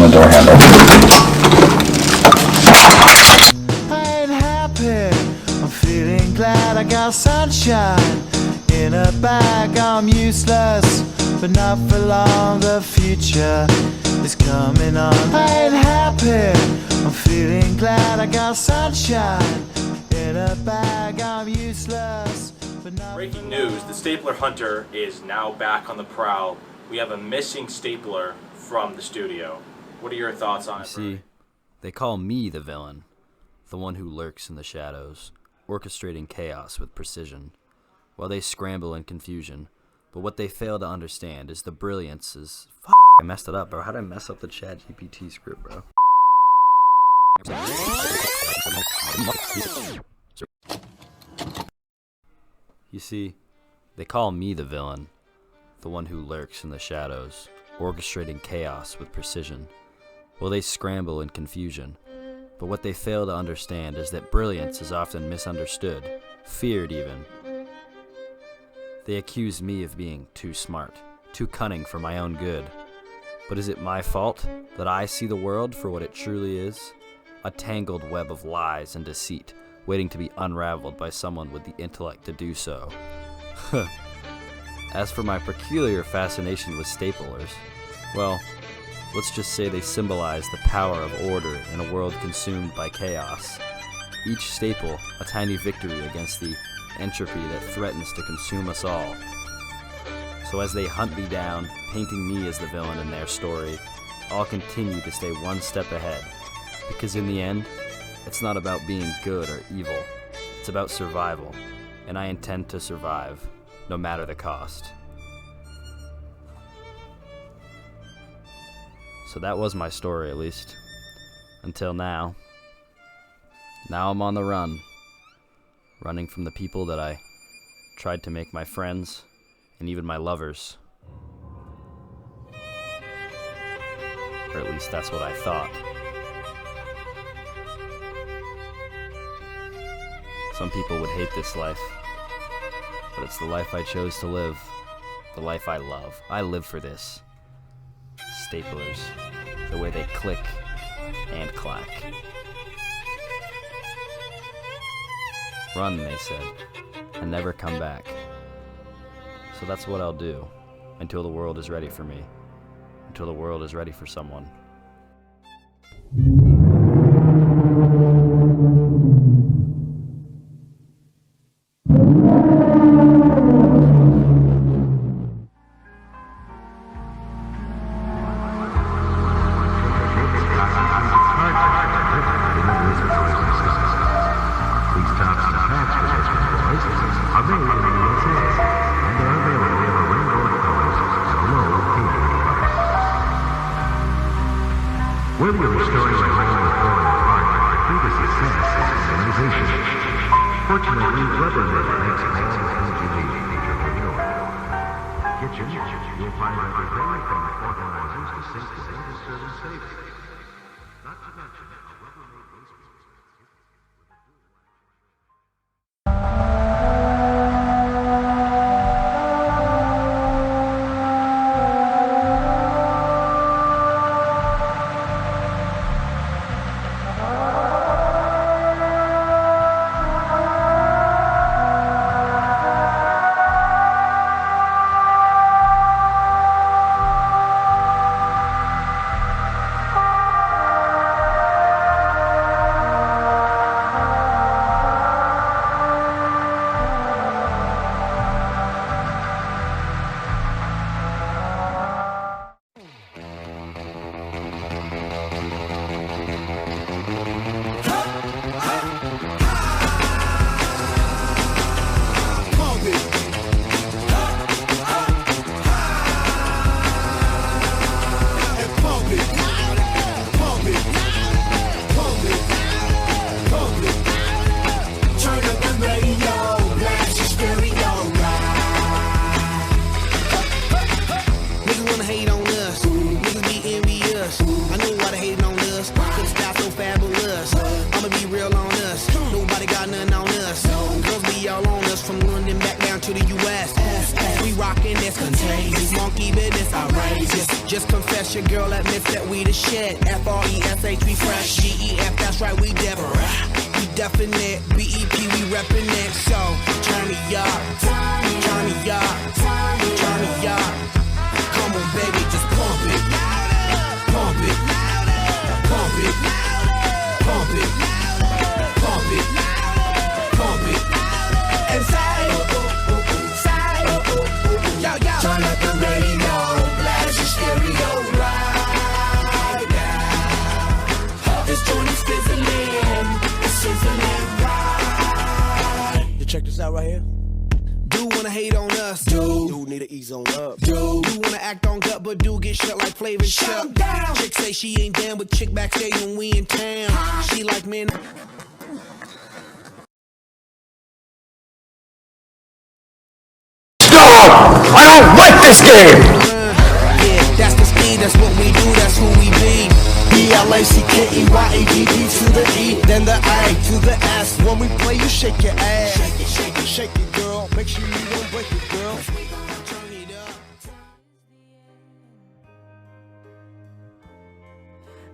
the door handle. I ain't happy, I'm feeling glad I got sunshine in a bag. I'm useless, but not for long, the future is coming on. I ain't happy, I'm feeling glad I got sunshine in a bag. I'm useless, but not. Breaking news, the stapler hunter is now back on the prowl. We have a missing stapler from the studio. What are your thoughts on it? See, they call me the villain, the one who lurks in the shadows, orchestrating chaos with precision, while they scramble in confusion. But what they fail to understand is the brilliance is... I messed it up, bro. How did I mess up the ChatGPT script, bro? You see, they call me the villain, the one who lurks in the shadows, orchestrating chaos with precision, while they scramble in confusion. But what they fail to understand is that brilliance is often misunderstood, feared even. They accuse me of being too smart, too cunning for my own good. But is it my fault that I see the world for what it truly is? A tangled web of lies and deceit, waiting to be unraveled by someone with the intellect to do so. As for my peculiar fascination with staplers, well, let's just say they symbolize the power of order in a world consumed by chaos. Each staple, a tiny victory against the entropy that threatens to consume us all. So as they hunt me down, painting me as the villain in their story, I'll continue to stay one step ahead. Because in the end, it's not about being good or evil. It's about survival. And I intend to survive, no matter the cost. So that was my story, at least. Until now. Now I'm on the run. Running from the people that I tried to make my friends, and even my lovers. Or at least that's what I thought. Some people would hate this life, but it's the life I chose to live. The life I love. I live for this. Staplers. The way they click and clack. Run, they said, and never come back. So that's what I'll do, until the world is ready for me. Until the world is ready for someone. When we were restoring my home and falling apart, I think a success is organization. Fortunately, Rubbermaid makes all the things you need in your renewal. Kitchen, you'll find everything from organizers to sink to serving savings. Not to mention a Rubbermaid basement. to the U.S. We rockin' this contagious, monkey business outrageous. Just confess your girl admits that we the shit. FRESH, we fresh. GEF, that's right, we different. We definite. BEP, we reppin' it. So turn me up, turn me up, turn me up. Come on, baby, just pump it, pump it, pump it, pump it, pump it, pump it, and say, yo, yo. Turn up the radio, blast your stereo right now. This joint is fizzling, it's sizzling right. You check this out right here. Do wanna hate on us, dude need to ease on up, dude. Do wanna act on gut, but do get shut like Flavor Shut down. Chick say she ain't down with chick backstage when we in town. She like men. Stop! I don't like this game! Yeah, that's the speed, that's what we do, that's who we be. BLACKEYADD to the E, then the A to the S. When we play, you shake your ass. Shake it, shake it, shake it, girl. Make sure you don't break it, girl. Turn it up.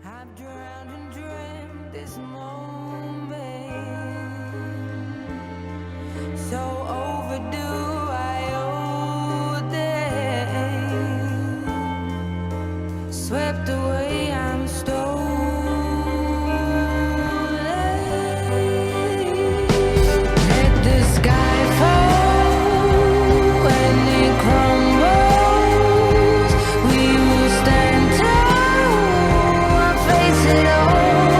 I've drowned and dreamt this moment, so overdue. I owe them. Swept away, I'm stolen. Let the sky fall when it crumbles. We will stand tall, face it all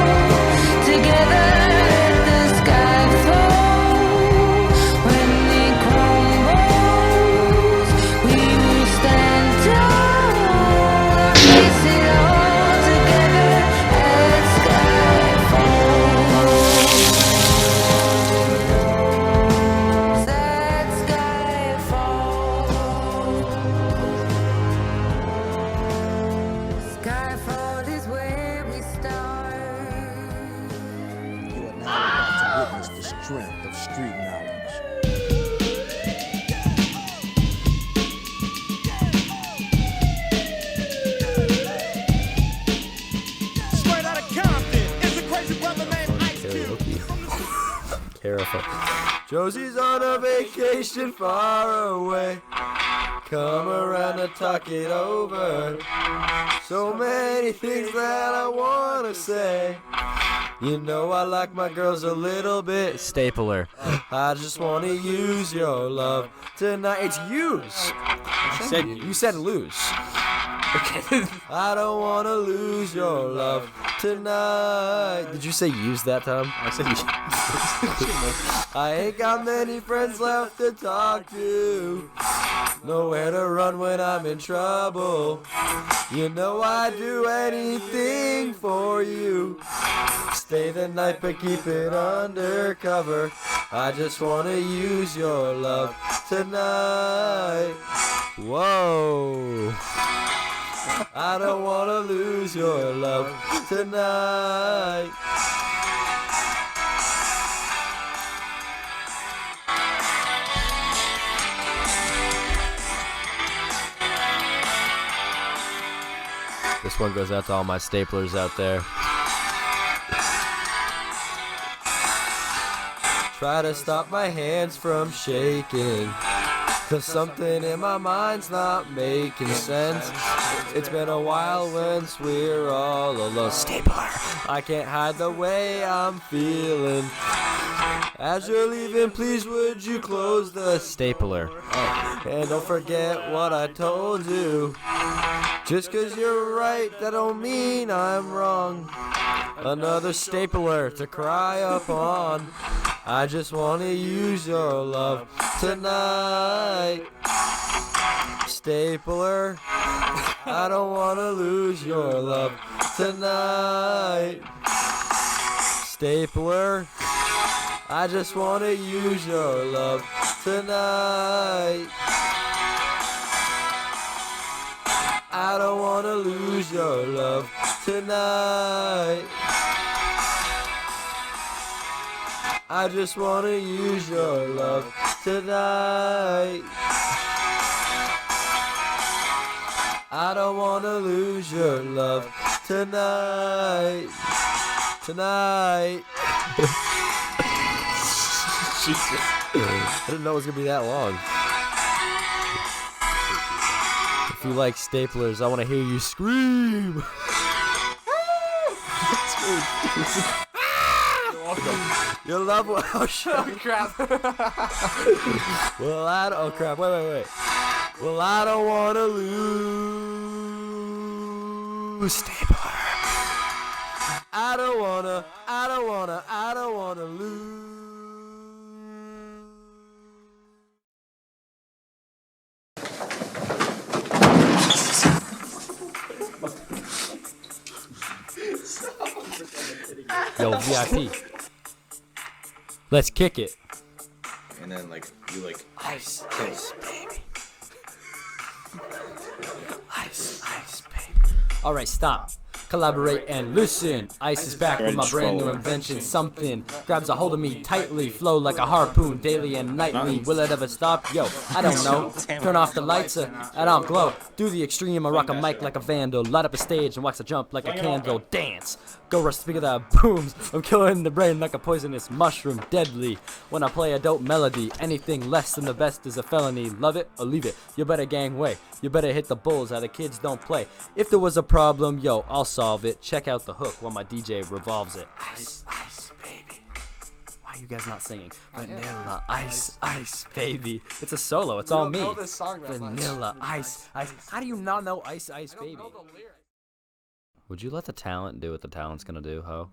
together. Let the sky fall when it crumbles. We will stand tall, face it all together. Let sky fall. Let sky fall. Skyfall is where we start. You are now about to witness the strength of street knowledge. Straight out of Compton, it's a crazy brother named Ice Cube. Karaoke. Careful. Josie's on a vacation far away. Come around to talk it over. So many things that I wanna say. You know I like my girls a little bit. Stapler. I just wanna use your love tonight. It's use. You said lose. Okay. I don't wanna lose your love tonight. Did you say use that time? I said you. I ain't got many friends left to talk to. Nowhere to run when I'm in trouble. You know I'd do anything for you. Stay the night but keep it undercover. I just wanna use your love tonight. Whoa. I don't wanna lose your love tonight. This one goes out to all my staplers out there. Try to stop my hands from shaking, 'cause something in my mind's not making sense. It's been a while since we're all alone. Stapler. I can't hide the way I'm feeling. As you're leaving, please would you close the stapler? And don't forget what I told you. Just 'cause you're right, that don't mean I'm wrong. Another stapler to cry upon. I just wanna use your love tonight. Stapler, I don't wanna lose your love tonight. Stapler, I just wanna use your love tonight. I don't wanna lose your love tonight. I just wanna use your love tonight. I don't wanna lose your love tonight. Tonight. Jesus. I didn't know it was gonna be that long. If you like staplers, I wanna hear you scream. You love what? Oh shit! Oh crap! Well, oh crap! Wait. Well, I don't wanna lose stapler. I don't wanna lose. Yo, VIP. Let's kick it. And then like you like Ice, baby. Ice, baby. All right, stop. Collaborate and listen. Ice is back with my brand new invention. Something grabs a hold of me tightly, flow like a harpoon daily and nightly. Will it ever stop? Yo, I don't know. Turn off the lights and I'll glow. Do the extreme, I rock a mic like a vandal. Light up a stage and wax a jump like a candle. Dance. Go rush speaker that booms. I'm killing the brain like a poisonous mushroom. Deadly. When I play a dope melody, anything less than the best is a felony. Love it or leave it. You better gang way. You better hit the bulls how the kids don't play. If there was a problem, yo, I'll solve it. Check out the hook while my DJ revolves it. Ice, baby. Why are you guys not singing? Vanilla, ice, baby. It's a solo. It's all me. I don't know this song that much. Vanilla, ice. How do you not know ice, baby? I don't know the lyrics. Would you let the talent do what the talent's gonna do, ho?